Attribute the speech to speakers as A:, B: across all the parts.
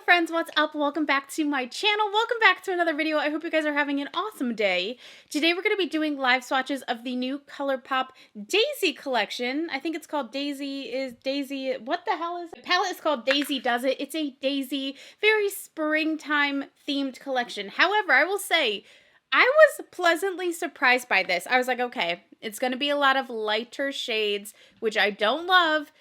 A: friends, what's up? Welcome back to my channel. Welcome back to another video. I hope you guys are having an awesome day. Today we're going to be doing live swatches of the new ColourPop Daisy collection. I think it's called what the hell is it? The palette is called Daisy Does It. It's a Daisy, very springtime themed collection. However, I will say, I was pleasantly surprised by this. I was like, okay, it's going to be a lot of lighter shades, which I don't love.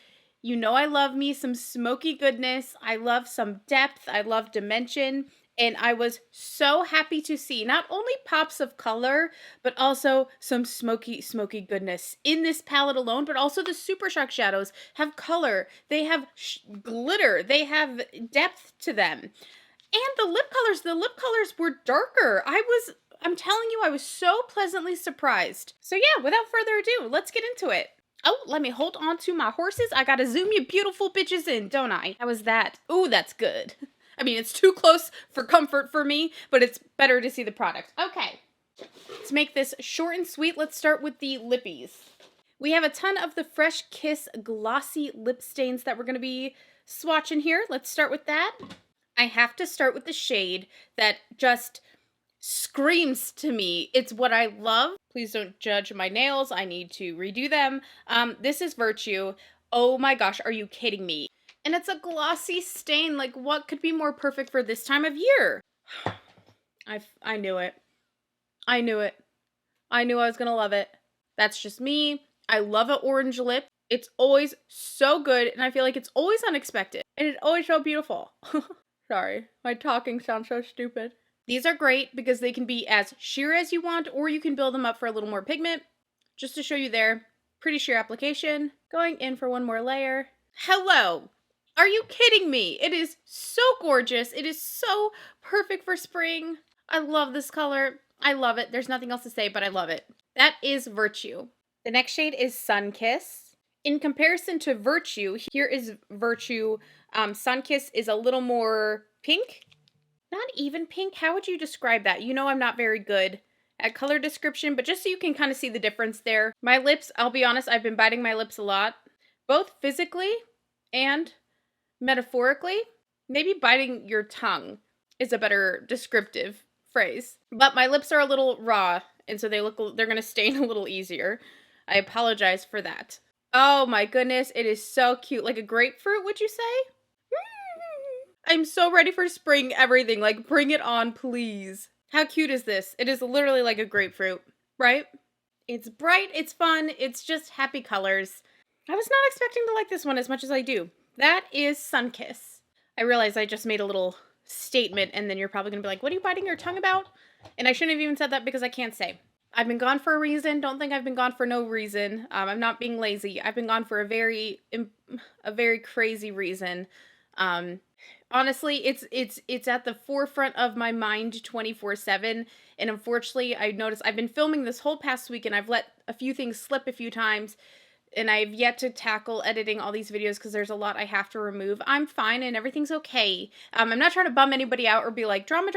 A: You know I love me some smoky goodness. I love some depth. I love dimension. And I was so happy to see not only pops of color, but also some smoky goodness in this palette alone, but also the Super Shock shadows have color. They have glitter. They have depth to them. And the lip colors were darker. I'm telling you, I was so pleasantly surprised. So yeah, without further ado, let's get into it. Oh, let me hold on to my horses. I gotta zoom you beautiful bitches in, don't I? How was that? Ooh, that's good. I mean, it's too close for comfort for me, but it's better to see the product. Okay, let's make this short and sweet. Let's start with the lippies. We have a ton of the Fresh Kiss glossy lip stains that we're gonna be swatching here. Let's start with that. I have to start with the shade that just screams to me. It's what I love. Please don't judge my nails. I need to redo them. This is Virtue. Oh my gosh, are you kidding me? And it's a glossy stain. Like, what could be more perfect for this time of year? I knew it. I knew it. I knew I was gonna love it. That's just me. I love an orange lip. It's always so good, and I feel like it's always unexpected. And it's always so beautiful. Sorry, my talking sounds so stupid. These are great because they can be as sheer as you want, or you can build them up for a little more pigment. Just to show you there, pretty sheer application. Going in for one more layer. Hello! Are you kidding me? It is so gorgeous. It is so perfect for spring. I love this color. I love it. There's nothing else to say, but I love it. That is Virtue. The next shade is Sun Kiss. In comparison to Virtue, here is Virtue. Sun Kiss is a little more pink. Not even pink. How would you describe that? You know I'm not very good at color description, but just so you can kind of see the difference there. My lips, I'll be honest, I've been biting my lips a lot, both physically and metaphorically. Maybe biting your tongue is a better descriptive phrase. But my lips are a little raw, and so they're going to stain a little easier. I apologize for that. Oh my goodness, it is so cute. Like a grapefruit, would you say? I'm so ready for spring everything. Like, bring it on, please. How cute is this? It is literally like a grapefruit, right? It's bright, it's fun, it's just happy colors. I was not expecting to like this one as much as I do. That is Sun Kiss. I realize I just made a little statement, and then you're probably gonna be like, what are you biting your tongue about? And I shouldn't have even said that because I can't say. I've been gone for a reason. Don't think I've been gone for no reason. I'm not being lazy. I've been gone for a very crazy reason. Honestly, it's at the forefront of my mind 24/7, and unfortunately, I noticed I've been filming this whole past week, and I've let a few things slip a few times, and I've yet to tackle editing all these videos because there's a lot I have to remove. I'm fine, and everything's okay. I'm not trying to bum anybody out or be like, drama.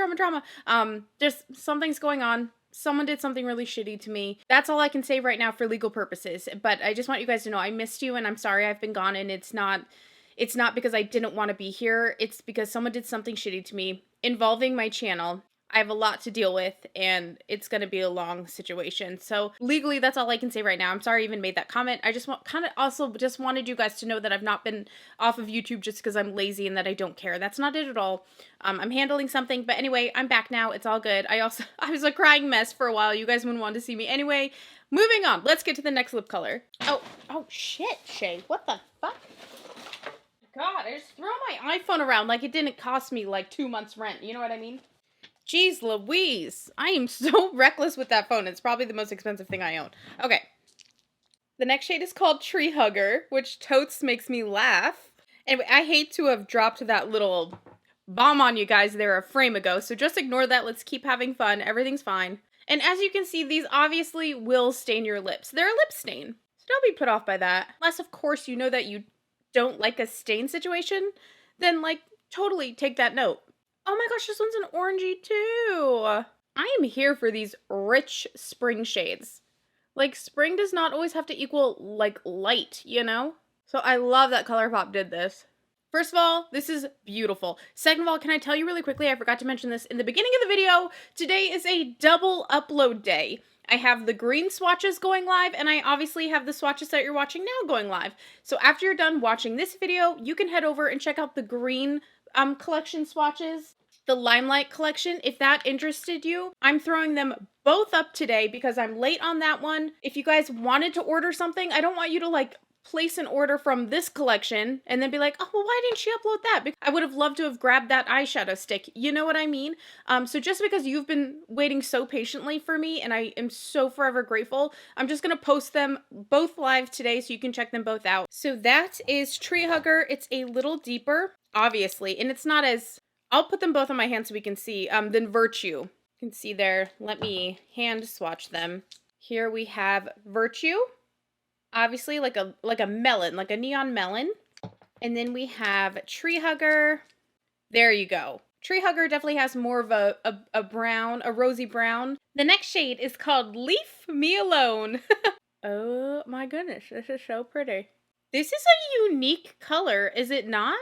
A: Just something's going on. Someone did something really shitty to me. That's all I can say right now for legal purposes, but I just want you guys to know I missed you, and I'm sorry I've been gone, and it's not because I didn't want to be here. It's because someone did something shitty to me involving my channel. I have a lot to deal with, and it's going to be a long situation. So legally, that's all I can say right now. I'm sorry I even made that comment. I just wanted you guys to know that I've not been off of YouTube just because I'm lazy and that I don't care. That's not it at all. I'm handling something, but anyway, I'm back now. It's all good. I was a crying mess for a while. You guys wouldn't want to see me anyway. Moving on. Let's get to the next lip color. Oh shit, Shay. What the fuck? God, I just throw my iPhone around like it didn't cost me like 2 months rent. You know what I mean? Jeez Louise. I am so reckless with that phone. It's probably the most expensive thing I own. Okay. The next shade is called Tree Hugger, which totes makes me laugh. Anyway, I hate to have dropped that little bomb on you guys there a frame ago, so just ignore that. Let's keep having fun. Everything's fine. And as you can see, these obviously will stain your lips. They're a lip stain. So don't be put off by that. Unless, of course, you know that you don't like a stain situation, then like totally take that note. Oh my gosh, this one's an orangey too. I am here for these rich spring shades. Like, spring does not always have to equal like light, you know? So I love that ColourPop did this. First of all, this is beautiful. Second of all, can I tell you really quickly, I forgot to mention this in the beginning of the video, today is a double upload day. I have the green swatches going live, and I obviously have the swatches that you're watching now going live. So after you're done watching this video, you can head over and check out the green collection swatches, the Limelight collection, if that interested you. I'm throwing them both up today because I'm late on that one. If you guys wanted to order something, I don't want you to like place an order from this collection and then be like, oh, well, why didn't she upload that? Because I would have loved to have grabbed that eyeshadow stick. You know what I mean? So just because you've been waiting so patiently for me, and I am so forever grateful, I'm just going to post them both live today so you can check them both out. So that is Tree Hugger. It's a little deeper, obviously, and it's not as, I'll put them both on my hand so we can see, than Virtue. You can see there. Let me hand swatch them. Here we have Virtue. Obviously, like a melon, like a neon melon. And then we have Tree Hugger. There you go. Tree Hugger definitely has more of a brown, a rosy brown. The next shade is called Leave Me Alone. Oh my goodness, this is so pretty. This is a unique color, is it not?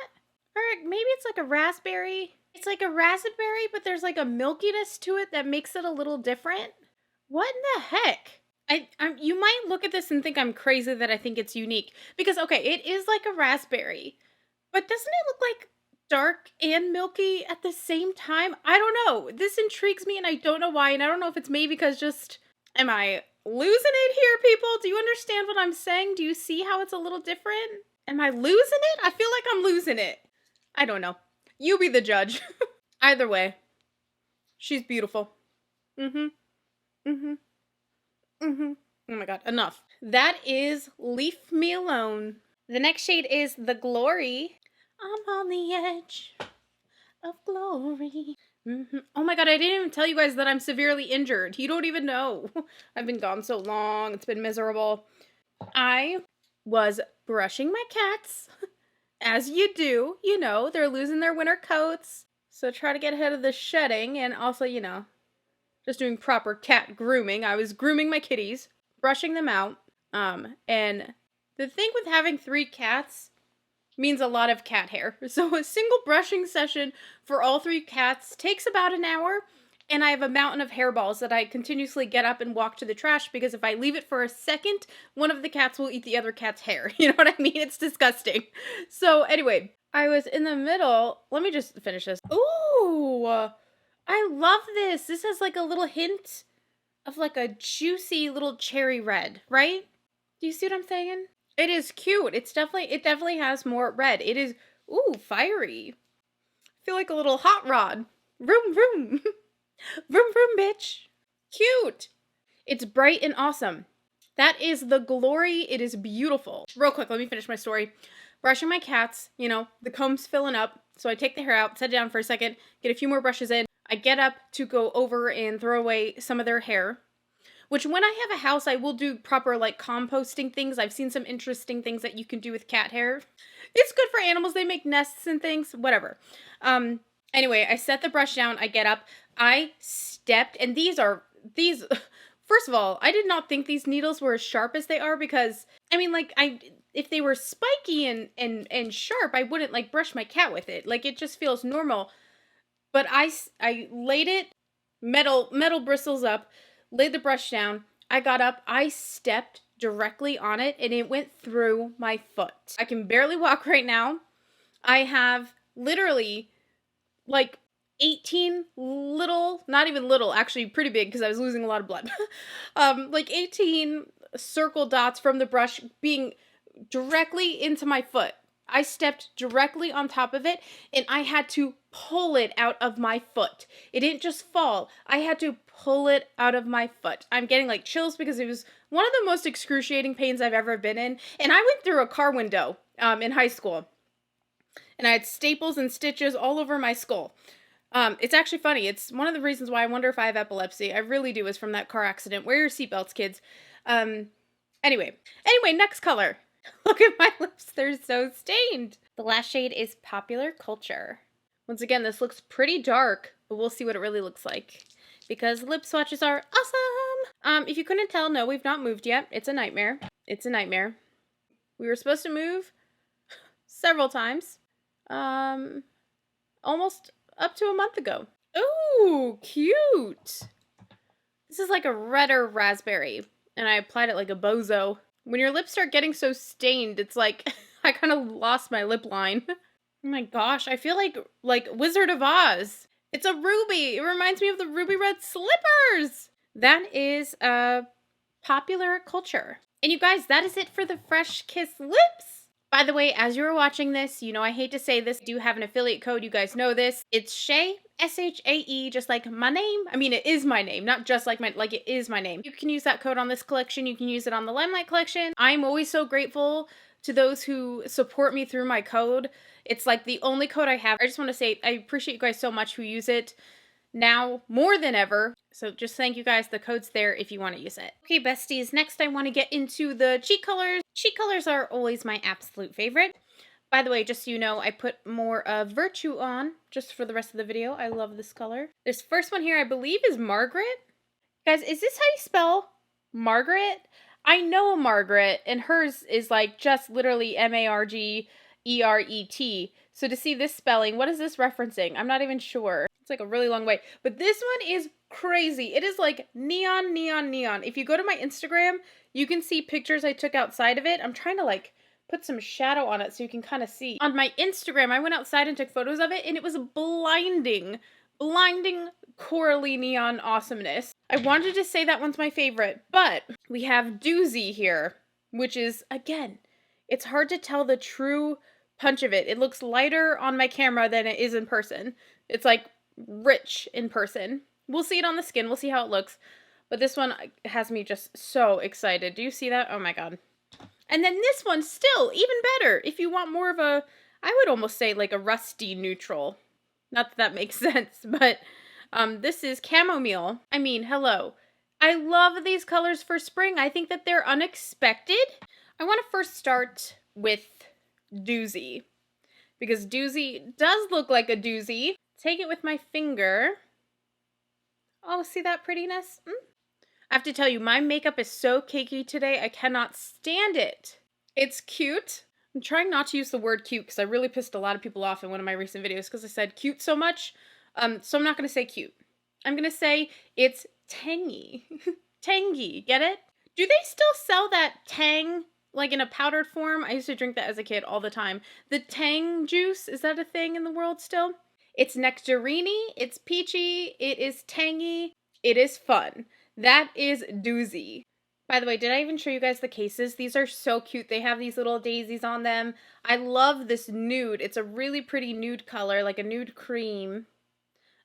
A: Or maybe it's like a raspberry. It's like a raspberry, but there's like a milkiness to it that makes it a little different. What in the heck? You might look at this and think I'm crazy that I think it's unique. Because, okay, it is like a raspberry. But doesn't it look like dark and milky at the same time? I don't know. This intrigues me and I don't know why. And I don't know if it's maybe because just, am I losing it here, people? Do you understand what I'm saying? Do you see how it's a little different? Am I losing it? I feel like I'm losing it. I don't know. You be the judge. Either way, she's beautiful. Oh my god, enough. That is Leave Me Alone. The next shade is The Glory. I'm on the edge of glory. Oh my god, I didn't even tell you guys that I'm severely injured. You don't even know. I've been gone so long. It's been miserable. I was brushing my cats. As you do. You know, they're losing their winter coats. So try to get ahead of the shedding. And also, you know, just doing proper cat grooming. I was grooming my kitties, brushing them out. And the thing with having 3 cats means a lot of cat hair. So a single brushing session for all 3 cats takes about an hour. And I have a mountain of hairballs that I continuously get up and walk to the trash because if I leave it for a second, one of the cats will eat the other cat's hair. You know what I mean? It's disgusting. So anyway, I was in the middle. Let me just finish this. Ooh, I love this. This has like a little hint of like a juicy little cherry red, right? Do you see what I'm saying? It is cute. It definitely has more red. It is, ooh, fiery. I feel like a little hot rod. Vroom, vroom. Vroom, vroom, bitch. Cute. It's bright and awesome. That is The Glory. It is beautiful. Real quick, let me finish my story. Brushing my cats, you know, the comb's filling up. So I take the hair out, set it down for a second, get a few more brushes in. I get up to go over and throw away some of their hair. Which when I have a house, I will do proper like composting things. I've seen some interesting things that you can do with cat hair. It's good for animals. They make nests and things, whatever. Anyway, I set the brush down. I get up. I stepped, and these, first of all, I did not think these needles were as sharp as they are because, I mean, like, if they were spiky and sharp, I wouldn't, like, brush my cat with it. Like, it just feels normal. But I laid it, metal bristles up, laid the brush down. I got up, I stepped directly on it, and it went through my foot. I can barely walk right now. I have literally, like, 18 little, not even little, actually pretty big because I was losing a lot of blood. Like 18 circle dots from the brush being directly into my foot. I stepped directly on top of it and I had to pull it out of my foot. It didn't just fall. I had to pull it out of my foot. I'm getting like chills because it was one of the most excruciating pains I've ever been in. And I went through a car window in high school. And I had staples and stitches all over my skull. It's actually funny. It's one of the reasons why I wonder if I have epilepsy. I really do, is from that car accident. Wear your seatbelts, kids. Anyway, next color. Look at my lips. They're so stained. The last shade is Popular Culture. Once again, this looks pretty dark, but we'll see what it really looks like because lip swatches are awesome. If you couldn't tell, no, we've not moved yet. It's a nightmare. It's a nightmare. We were supposed to move several times. almost up to a month ago. Ooh, cute. This is like a redder raspberry, and I applied it like a bozo. When your lips start getting so stained, it's like I kind of lost my lip line. Oh my gosh, I feel like Wizard of Oz. It's a ruby. It reminds me of the ruby red slippers. That is popular culture. And you guys, that is it for the Fresh Kiss lips. By the way, as you were watching this, you know I hate to say this, I do have an affiliate code, you guys know this. It's Shae, S-H-A-E, just like my name. I mean, it is my name, not just like like it is my name. You can use that code on this collection, you can use it on the Limelight collection. I'm always so grateful to those who support me through my code. It's like the only code I have. I just want to say I appreciate you guys so much who use it now more than ever. So just thank you guys. The code's there if you want to use it. Okay, besties, next I want to get into the cheek colors. Cheek colors are always my absolute favorite. By the way, just so you know, I put more of Virtue on just for the rest of the video. I love this color. This first one here, I believe, is Margaret. Guys, is this how you spell Margaret? I know a Margaret, and hers is like just literally Margeret. So to see this spelling, what is this referencing? I'm not even sure. It's like a really long way. But this one is crazy. It is like neon, neon, neon. If you go to my Instagram, you can see pictures I took outside of it. I'm trying to like put some shadow on it so you can kind of see. On my Instagram, I went outside and took photos of it, and it was blinding, blinding, corally neon awesomeness. I wanted to say that one's my favorite, but we have Doozy here, which is, again, it's hard to tell the true punch of it. It looks lighter on my camera than it is in person. It's like rich in person. We'll see it on the skin. We'll see how it looks. But this one has me just so excited. Do you see that? Oh my god. And then this one, still even better. If you want more of a, I would almost say like a rusty neutral. Not that that makes sense, but this is Chamomile. I mean, hello. I love these colors for spring. I think that they're unexpected. I want to first start with Doozy, because Doozy does look like a doozy. Take it with my finger. Oh, see that prettiness? I have to tell you, my makeup is so cakey today, I cannot stand it. It's cute. I'm trying not to use the word cute because I really pissed a lot of people off in one of my recent videos because I said cute so much. So I'm not going to say cute. I'm going to say it's tangy. Tangy, get it? Do they still sell that Tang, like in a powdered form? I used to drink that as a kid all the time. The Tang juice, is that a thing in the world still? It's nectarine, it's peachy, it is tangy, it is fun. That is Doozy. By the way, did I even show you guys the cases? These are so cute. They have these little daisies on them. I love this nude. It's a really pretty nude color, like a nude cream.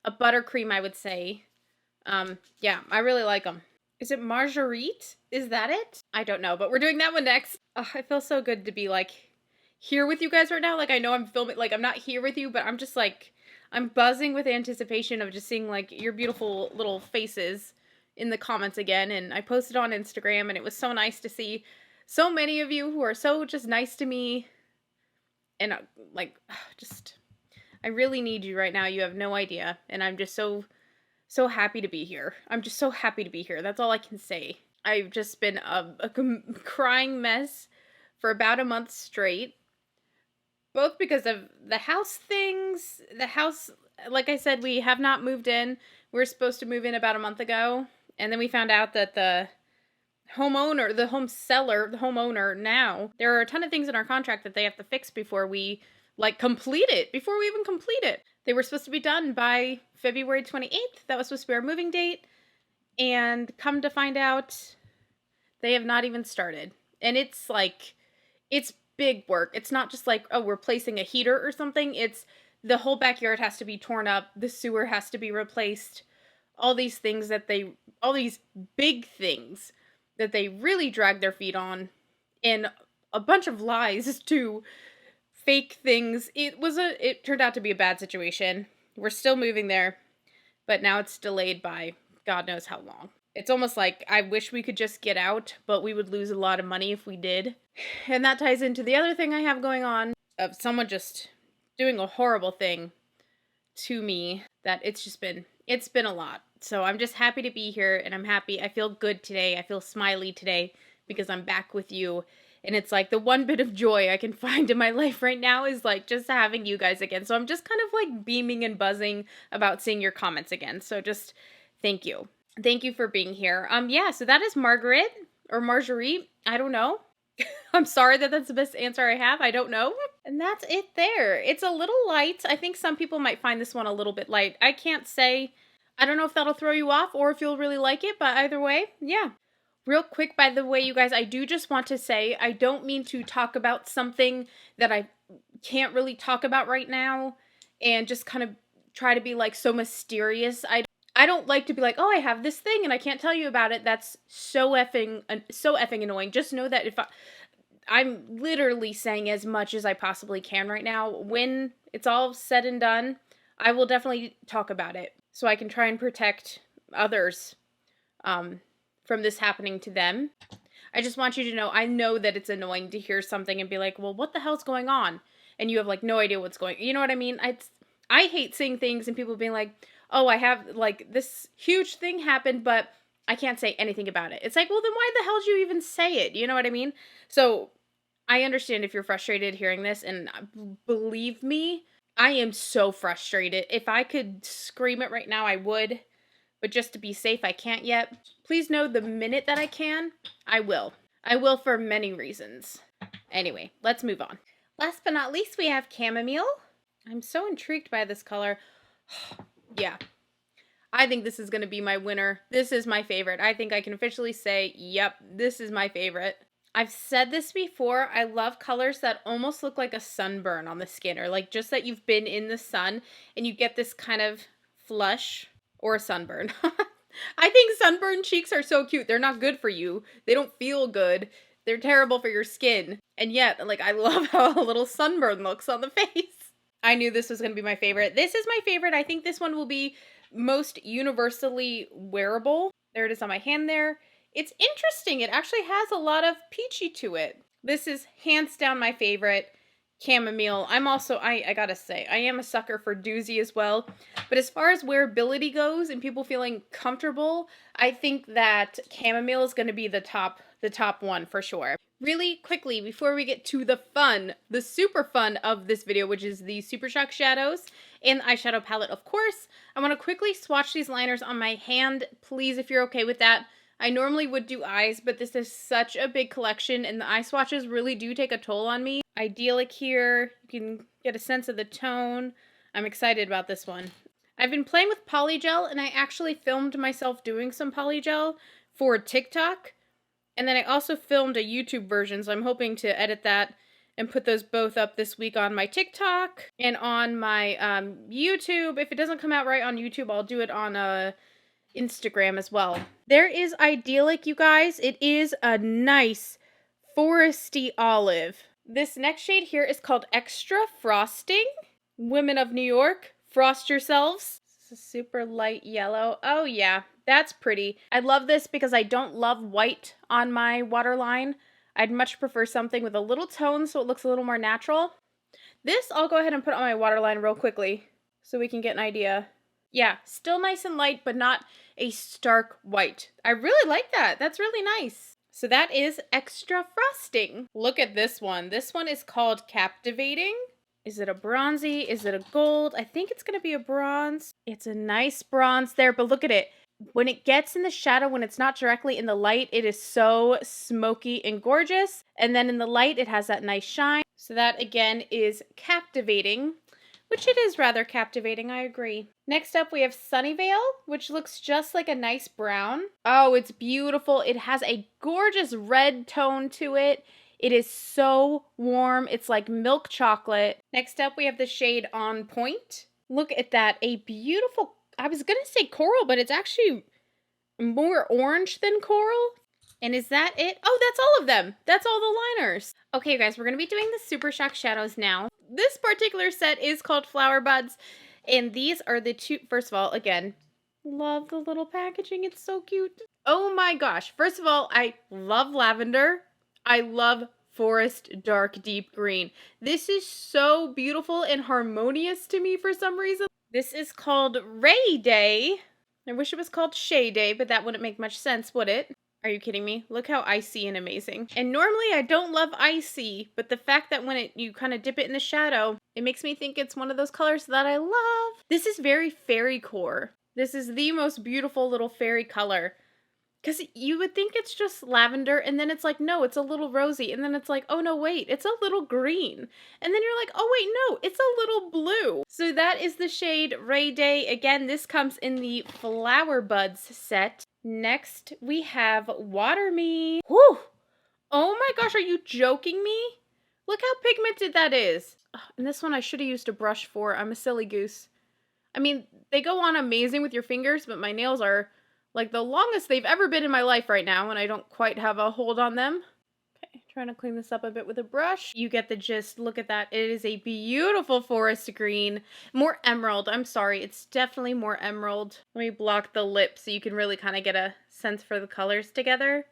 A: A buttercream, I would say. Yeah, I really like them. Is it Marguerite? Is that it? I don't know, but we're doing that one next. Oh, I feel so good to be like here with you guys right now. Like I know I'm filming, like I'm not here with you, but I'm just like, I'm buzzing with anticipation of just seeing like your beautiful little faces in the comments again. And I posted on Instagram, and it was so nice to see so many of you who are so just nice to me. And like, just, I really need you right now. You have no idea. And I'm just so happy to be here. I'm just so happy to be here. That's all I can say. I've just been a crying mess for about a month straight. Both because of the house things. The house, like I said, we have not moved in. We were supposed to move in about a month ago. And then we found out that the homeowner, the home seller, the homeowner now, there are a ton of things in our contract that they have to fix before we like complete it, before we even complete it. They were supposed to be done by February 28th. That was supposed to be our moving date. And come to find out, they have not even started. And it's like, it's big work. It's not just like, oh, we're placing a heater or something. It's the whole backyard has to be torn up. The sewer has to be replaced. All these things that all these big things that they really drag their feet on. And a bunch of lies to fake things. It turned out to be a bad situation. We're still moving there, but now it's delayed by God knows how long. It's almost like I wish we could just get out, but we would lose a lot of money if we did. And that ties into the other thing I have going on of someone just doing a horrible thing to me, that it's been a lot. So I'm just happy to be here, and I'm happy. I feel good today. I feel smiley today because I'm back with you. And it's like the one bit of joy I can find in my life right now is like just having you guys again. So I'm just kind of like beaming and buzzing about seeing your comments again. So just thank you. Thank you for being here. Yeah, so that is Margaret or Marguerite. I don't know. I'm sorry that that's the best answer I have. I don't know. And that's it there. It's a little light. I think some people might find this one a little bit light. I can't say. I don't know if that'll throw you off or if you'll really like it, but either way, yeah. Real quick, by the way, you guys, I do just want to say, I don't mean to talk about something that I can't really talk about right now and just kind of try to be like so mysterious. I don't like to be like, oh, I have this thing and I can't tell you about it. That's so effing annoying. Just know that if I'm literally saying as much as I possibly can right now. When it's all said and done, I will definitely talk about it so I can try and protect others from this happening to them. I just want you to know, I know that it's annoying to hear something and be like, well, what the hell's going on? And you have like no idea what's going on. You know what I mean? I hate seeing things and people being like, oh, I have like this huge thing happened, but I can't say anything about it. It's like, well, then why the hell did you even say it? You know what I mean? So I understand if you're frustrated hearing this, and believe me, I am so frustrated. If I could scream it right now, I would. But just to be safe, I can't yet. Please know the minute that I can, I will. I will for many reasons. Anyway, let's move on. Last but not least, we have Chamomile. I'm so intrigued by this color. Yeah. I think this is going to be my winner. This is my favorite. I think I can officially say, yep, this is my favorite. I've said this before. I love colors that almost look like a sunburn on the skin, or like just that you've been in the sun and you get this kind of flush. Or a sunburn. I think sunburned cheeks are so cute. They're not good for you. They don't feel good. They're terrible for your skin. And yet, like, I love how a little sunburn looks on the face. I knew this was going to be my favorite. This is my favorite. I think this one will be most universally wearable. There it is on my hand there. It's interesting. It actually has a lot of peachy to it. This is hands down my favorite. Chamomile. I'm also, I gotta say, I am a sucker for doozy as well. But as far as wearability goes and people feeling comfortable, I think that Chamomile is going to be the top one for sure. Really quickly, before we get to the fun, the super fun of this video, which is the Super Shock Shadows and the eyeshadow palette, of course, I want to quickly swatch these liners on my hand. Please, if you're okay with that. I normally would do eyes, but this is such a big collection, and the eye swatches really do take a toll on me. Idyllic here. You can get a sense of the tone. I'm excited about this one. I've been playing with polygel, and I actually filmed myself doing some polygel for TikTok. And then I also filmed a YouTube version, so I'm hoping to edit that and put those both up this week on my TikTok and on my YouTube. If it doesn't come out right on YouTube, I'll do it on Instagram as well. There is Idyllic, you guys. It is a nice foresty olive. This next shade here is called Extra Frosting. Women of New York, frost yourselves. This is super light yellow. Oh yeah, that's pretty. I love this because I don't love white on my waterline. I'd much prefer something with a little tone so it looks a little more natural. This I'll go ahead and put on my waterline real quickly so we can get an idea. Yeah, still nice and light, but not a stark white. I really like that. That's really nice. So that is Extra Frosting. Look at this one. This one is called Captivating. Is it a bronzy? Is it a gold? I think it's going to be a bronze. It's a nice bronze there, but look at it. When it gets in the shadow, when it's not directly in the light, it is so smoky and gorgeous. And then in the light, it has that nice shine. So that, again, is Captivating. Which it is rather captivating, I agree. Next up, we have Sunnyvale, which looks just like a nice brown. Oh, it's beautiful. It has a gorgeous red tone to it. It is so warm. It's like milk chocolate. Next up, we have the shade On Point. Look at that. A beautiful, I was going to say coral, but it's actually more orange than coral. And is that it? Oh, that's all of them. That's all the liners. Okay, guys, we're going to be doing the Super Shock Shadows now. This particular set is called Flower Buds, and these are the two. First of all, again, love the little packaging. It's so cute. Oh my gosh. First of all, I love lavender. I love forest dark deep green. This is so beautiful and harmonious to me for some reason. This is called Ray Day. I wish it was called Shea Day, but that wouldn't make much sense, would it? Are you kidding me? Look how icy and amazing. And normally I don't love icy, but the fact that when you kind of dip it in the shadow, it makes me think it's one of those colors that I love. This is very fairy core. This is the most beautiful little fairy color. Because you would think it's just lavender, and then it's like, no, it's a little rosy. And then it's like, oh no, wait, it's a little green. And then you're like, oh wait, no, it's a little blue. So that is the shade Ray Day. Again, this comes in the Flower Buds set. Next, we have Water Me. Whew! Oh my gosh, are you joking me? Look how pigmented that is. And this one I should have used a brush for. I'm a silly goose. I mean, they go on amazing with your fingers, but my nails are like the longest they've ever been in my life right now, and I don't quite have a hold on them. Okay, trying to clean this up a bit with a brush. You get the gist. Look at that. It is a beautiful forest green. More emerald. I'm sorry. It's definitely more emerald. Let me block the lip so you can really kind of get a sense for the colors together.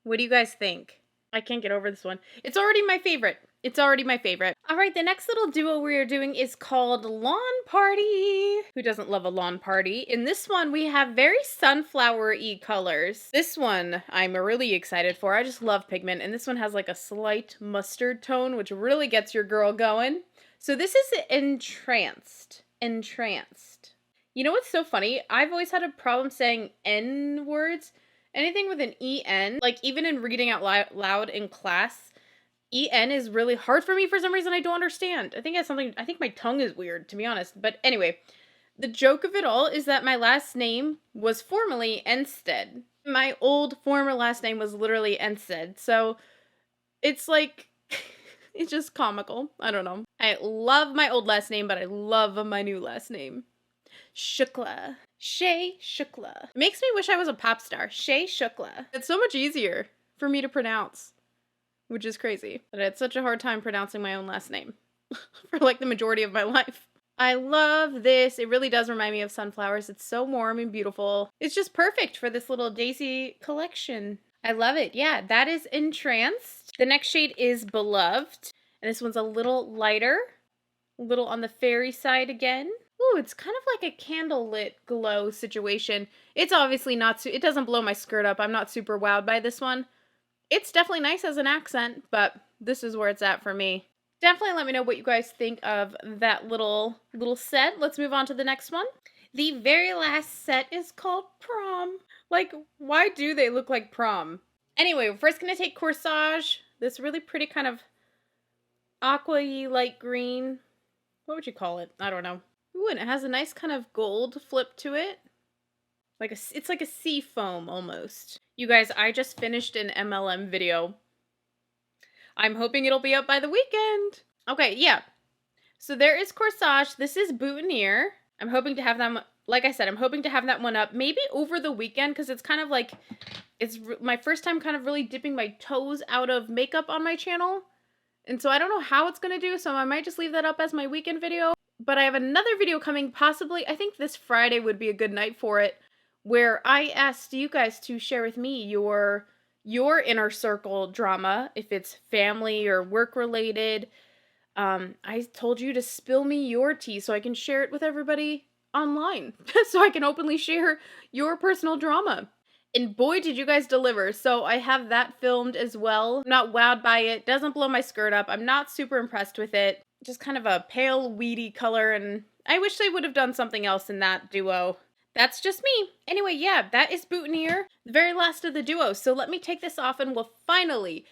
A: What do you guys think? I can't get over this one. It's already my favorite. It's already my favorite. All right, the next little duo we are doing is called Lawn Party. Who doesn't love a lawn party? In this one, we have very sunflower-y colors. This one I'm really excited for. I just love pigment, and this one has like a slight mustard tone, which really gets your girl going. So this is Entranced. Entranced. You know what's so funny? I've always had a problem saying N words. Anything with an E-N, like even in reading out loud in class, E-N is really hard for me for some reason I don't understand. I think it's something, I think my tongue is weird, to be honest. But anyway, the joke of it all is that my last name was formerly Enstead. My old former last name was literally Enstead. So it's like, it's just comical. I don't know. I love my old last name, but I love my new last name. Shukla. COLOURPOP. Makes me wish I was a pop star. COLOURPOP. It's so much easier for me to pronounce, which is crazy. But I had such a hard time pronouncing my own last name for like the majority of my life. I love this. It really does remind me of sunflowers. It's so warm and beautiful. It's just perfect for this little Daisy collection. I love it. Yeah, that is Entranced. The next shade is Beloved. And this one's a little lighter. A little on the fairy side again. Ooh, it's kind of like a candlelit glow situation. It's obviously not, it doesn't blow my skirt up. I'm not super wowed by this one. It's definitely nice as an accent, but this is where it's at for me. Definitely let me know what you guys think of that little set. Let's move on to the next one. The very last set is called Prom. Like, why do they look like prom? Anyway, we're first going to take Corsage. This really pretty kind of aqua-y light green. What would you call it? I don't know. Ooh, and it has a nice kind of gold flip to it. It's like a sea foam almost. You guys, I just finished an MLM video. I'm hoping it'll be up by the weekend. Okay, yeah. So there is Corsage. This is Boutonniere. I'm hoping to have them, like I said, I'm hoping to have that one up maybe over the weekend because it's kind of like, it's my first time kind of really dipping my toes out of makeup on my channel. And so I don't know how it's going to do, so I might just leave that up as my weekend video. But I have another video coming possibly, I think this Friday would be a good night for it, where I asked you guys to share with me your inner circle drama, if it's family or work related. I told you to spill me your tea so I can share it with everybody online, so I can openly share your personal drama. And boy, did you guys deliver. So I have that filmed as well. I'm not wowed by it. Doesn't blow my skirt up. I'm not super impressed with it. Just kind of a pale, weedy color, and I wish they would have done something else in that duo. That's just me. Anyway, yeah, that is Boutonniere, the very last of the duo. So let me take this off and we'll finally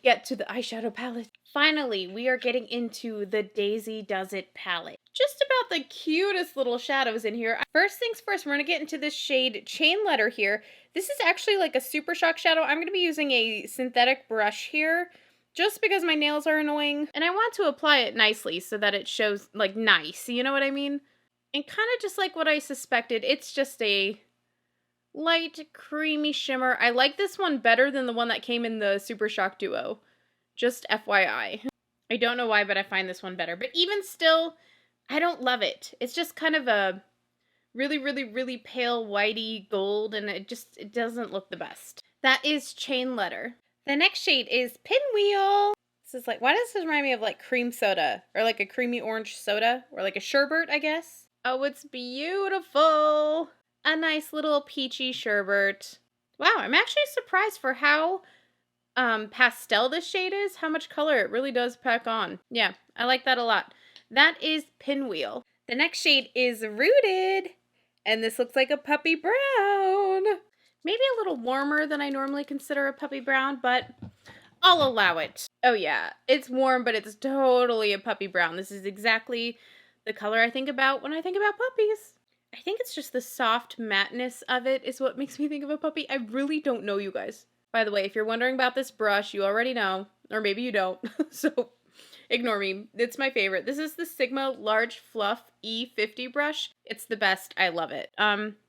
A: get to the eyeshadow palette. Finally, we are getting into the Daisy Does It palette. Just about the cutest little shadows in here. First things first, we're going to get into this shade Chain Letter here. This is actually like a Super Shock shadow. I'm going to be using a synthetic brush here, just because my nails are annoying. And I want to apply it nicely so that it shows, like, nice. You know what I mean? And kind of just like what I suspected, it's just a light, creamy shimmer. I like this one better than the one that came in the Super Shock duo. Just FYI. I don't know why, but I find this one better. But even still, I don't love it. It's just kind of a really, really, really pale whitey gold, and it doesn't look the best. That is Chain Letter. The next shade is Pinwheel. This is like, why does this remind me of like cream soda or like a creamy orange soda or like a sherbet, I guess? Oh, it's beautiful. A nice little peachy sherbet. Wow, I'm actually surprised for how pastel this shade is, how much color it really does pack on. Yeah, I like that a lot. That is Pinwheel. The next shade is Rooted, and this looks like a puppy brown. Maybe a little warmer than I normally consider a puppy brown, but I'll allow it. Oh yeah, it's warm, but it's totally a puppy brown. This is exactly the color I think about when I think about puppies. I think it's just the soft matteness of it is what makes me think of a puppy. I really don't know, you guys. By the way, if you're wondering about this brush, you already know, or maybe you don't, so ignore me. It's my favorite. This is the Sigma Large Fluff E50 brush. It's the best. I love it.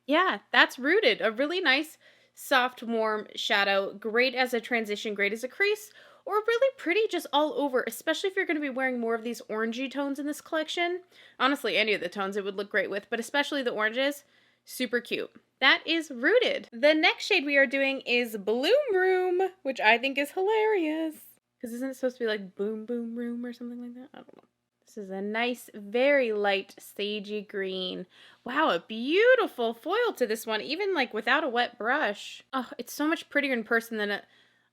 A: Yeah, that's Rooted. A really nice, soft, warm shadow. Great as a transition, great as a crease, or really pretty just all over, especially if you're going to be wearing more of these orangey tones in this collection. Honestly, any of the tones it would look great with, but especially the oranges, super cute. That is Rooted. The next shade we are doing is Bloom Room, which I think is hilarious. Because isn't it supposed to be like Boom Boom Room or something like that? I don't know. This is a nice, very light, sagey green. Wow, a beautiful foil to this one, even like without a wet brush. Oh, it's so much prettier in person than it.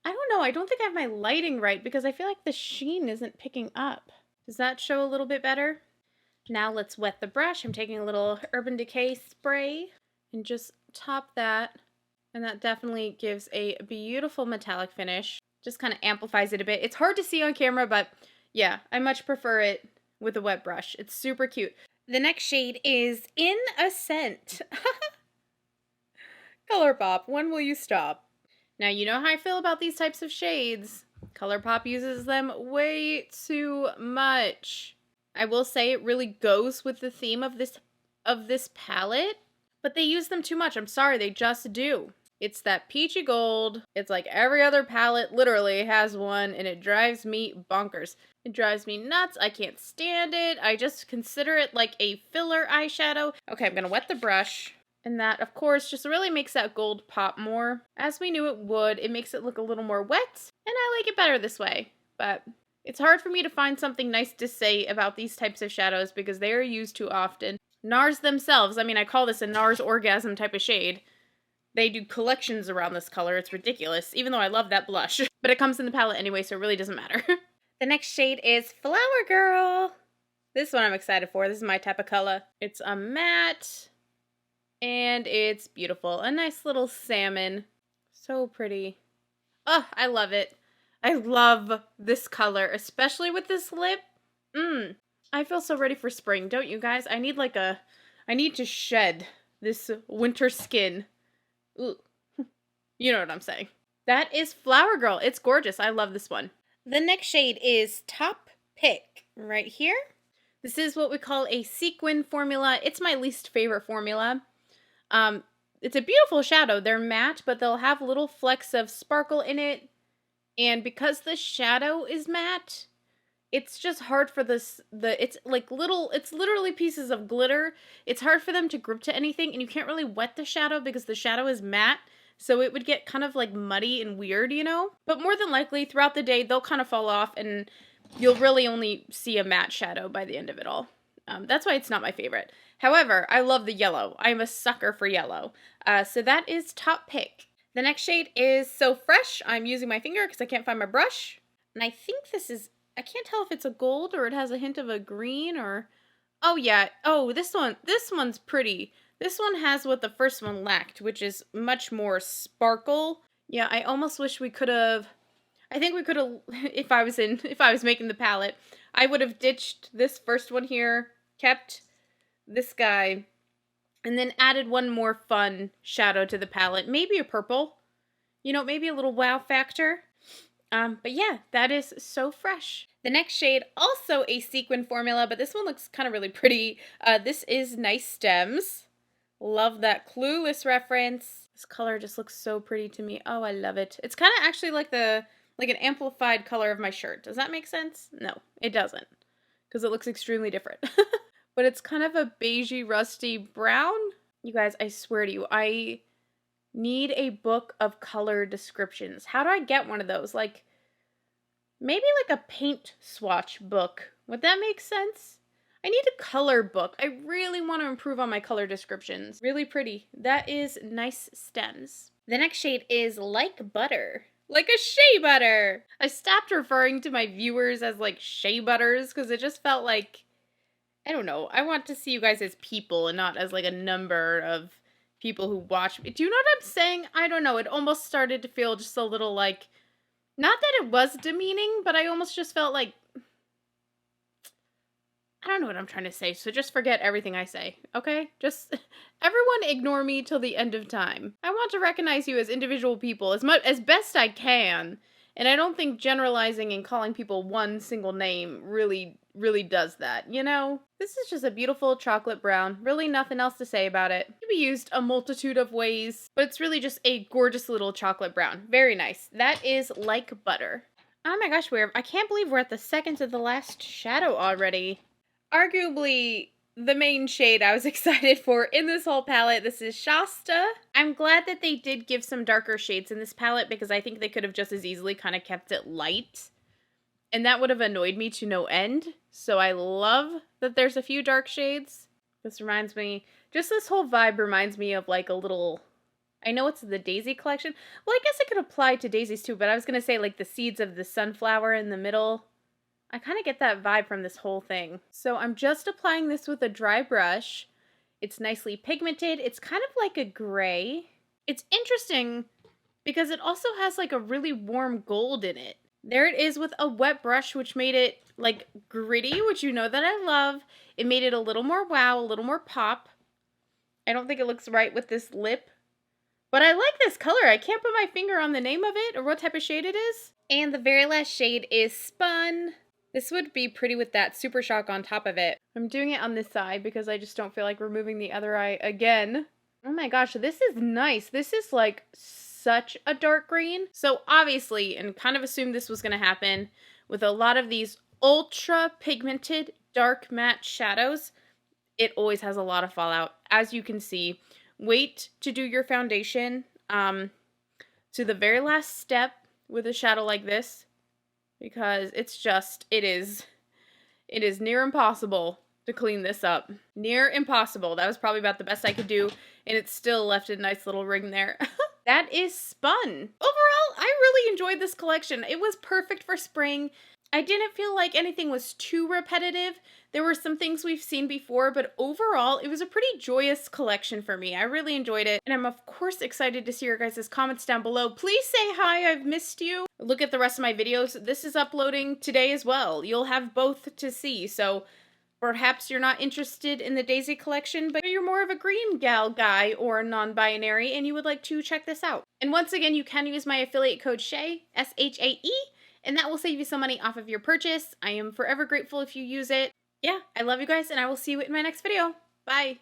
A: I don't know. I don't think I have my lighting right because I feel like the sheen isn't picking up. Does that show a little bit better? Now let's wet the brush. I'm taking a little Urban Decay spray and just top that. And that definitely gives a beautiful metallic finish. Just kind of amplifies it a bit. It's hard to see on camera, but yeah, I much prefer it with a wet brush. It's super cute. The next shade is In Ascent. ColourPop, when will you stop? Now, you know how I feel about these types of shades. ColourPop uses them way too much. I will say it really goes with the theme of this palette, but they use them too much. I'm sorry, they just do. It's that peachy gold. It's like every other palette literally has one, and it drives me bonkers. It drives me nuts. I can't stand it. I just consider it like a filler eyeshadow. Okay, I'm gonna wet the brush. And that, of course, just really makes that gold pop more. As we knew it would, it makes it look a little more wet, and I like it better this way. But it's hard for me to find something nice to say about these types of shadows because they are used too often. NARS themselves, I mean, I call this a NARS orgasm type of shade. They do collections around this color. It's ridiculous, even though I love that blush. But it comes in the palette anyway, so it really doesn't matter. The next shade is Flower Girl. This one I'm excited for. This is my type of color. It's a matte, and it's beautiful. A nice little salmon. So pretty. Oh, I love it. I love this color, especially with this lip. I feel so ready for spring, don't you guys? I need to shed this winter skin. Ooh. You know what I'm saying. That is Flower Girl. It's gorgeous. I love this one. The next shade is Top Pick right here. This is what we call a sequin formula. It's my least favorite formula. It's a beautiful shadow. They're matte, but they'll have little flecks of sparkle in it. And because the shadow is matte, it's just hard for it's literally pieces of glitter. It's hard for them to grip to anything, and you can't really wet the shadow because the shadow is matte, so it would get kind of like muddy and weird, you know? But more than likely, throughout the day, they'll kind of fall off, and you'll really only see a matte shadow by the end of it all. That's why it's not my favorite. However, I love the yellow. I'm a sucker for yellow. So that is Top Pick. The next shade is So Fresh. I'm using my finger because I can't find my brush. And I think this is, I can't tell if it's a gold or it has a hint of a green or, oh yeah. Oh, this one's pretty. This one has what the first one lacked, which is much more sparkle. Yeah, I almost wish we could have, I think we could have, if I was making the palette, I would have ditched this first one here, kept this guy, and then added one more fun shadow to the palette. Maybe a purple. You know, maybe a little wow factor. But yeah, that is So Fresh. The next shade, also a sequin formula, but this one looks kind of really pretty. This is Nice Stems. Love that Clueless reference. This color just looks so pretty to me. Oh, I love it. It's kind of actually like an amplified color of my shirt. Does that make sense? No, it doesn't. Because it looks extremely different. But it's kind of a beigey, rusty brown. You guys, I swear to you, I need a book of color descriptions. How do I get one of those? Like, maybe like a paint swatch book. Would that make sense? I need a color book. I really want to improve on my color descriptions. Really pretty. That is Nice Stems. The next shade is Like Butter. Like a shea butter! I stopped referring to my viewers as like shea butters because it just felt like, I don't know, I want to see you guys as people and not as like a number of people who watch me. Do you know what I'm saying? I don't know. It almost started to feel just a little like, not that it was demeaning, but I almost just felt like, I don't know what I'm trying to say, so just forget everything I say, okay? Just, everyone ignore me till the end of time. I want to recognize you as individual people as best I can, and I don't think generalizing and calling people one single name really does that, you know? This is just a beautiful chocolate brown. Really nothing else to say about it. It can be used a multitude of ways, but it's really just a gorgeous little chocolate brown. Very nice. That is Like Butter. Oh my gosh, I can't believe we're at the second to the last shadow already. Arguably the main shade I was excited for in this whole palette. This is Shasta. I'm glad that they did give some darker shades in this palette because I think they could have just as easily kind of kept it light. And that would have annoyed me to no end. So I love that there's a few dark shades. This reminds me, just this whole vibe reminds me of like a little, I know it's the Daisy collection. Well, I guess it could apply to daisies too, but I was going to say like the seeds of the sunflower in the middle. I kind of get that vibe from this whole thing. So I'm just applying this with a dry brush. It's nicely pigmented. It's kind of like a gray. It's interesting because it also has like a really warm gold in it. There it is with a wet brush, which made it like gritty, which you know that I love. It made it a little more wow, a little more pop. I don't think it looks right with this lip, but I like this color. I can't put my finger on the name of it or what type of shade it is. And the very last shade is Spun. This would be pretty with that Super Shock on top of it. I'm doing it on this side because I just don't feel like removing the other eye again. Oh my gosh, this is nice. This is like such a dark green. So obviously, and kind of assumed this was going to happen, with a lot of these ultra pigmented dark matte shadows, it always has a lot of fallout. As you can see, wait to do your foundation to the very last step with a shadow like this. Because it's just, it is near impossible to clean this up. Near impossible. That was probably about the best I could do, and it still left a nice little ring there. That is Spun. Overall, I really enjoyed this collection. It was perfect for spring. I didn't feel like anything was too repetitive. There were some things we've seen before, but overall, it was a pretty joyous collection for me. I really enjoyed it, and I'm of course excited to see your guys' comments down below. Please say hi, I've missed you. Look at the rest of my videos. This is uploading today as well. You'll have both to see, so perhaps you're not interested in the Daisy collection, but you're more of a green gal guy or non-binary, and you would like to check this out. And once again, you can use my affiliate code SHAE, S-H-A-E, and that will save you some money off of your purchase. I am forever grateful if you use it. Yeah, I love you guys, and I will see you in my next video. Bye!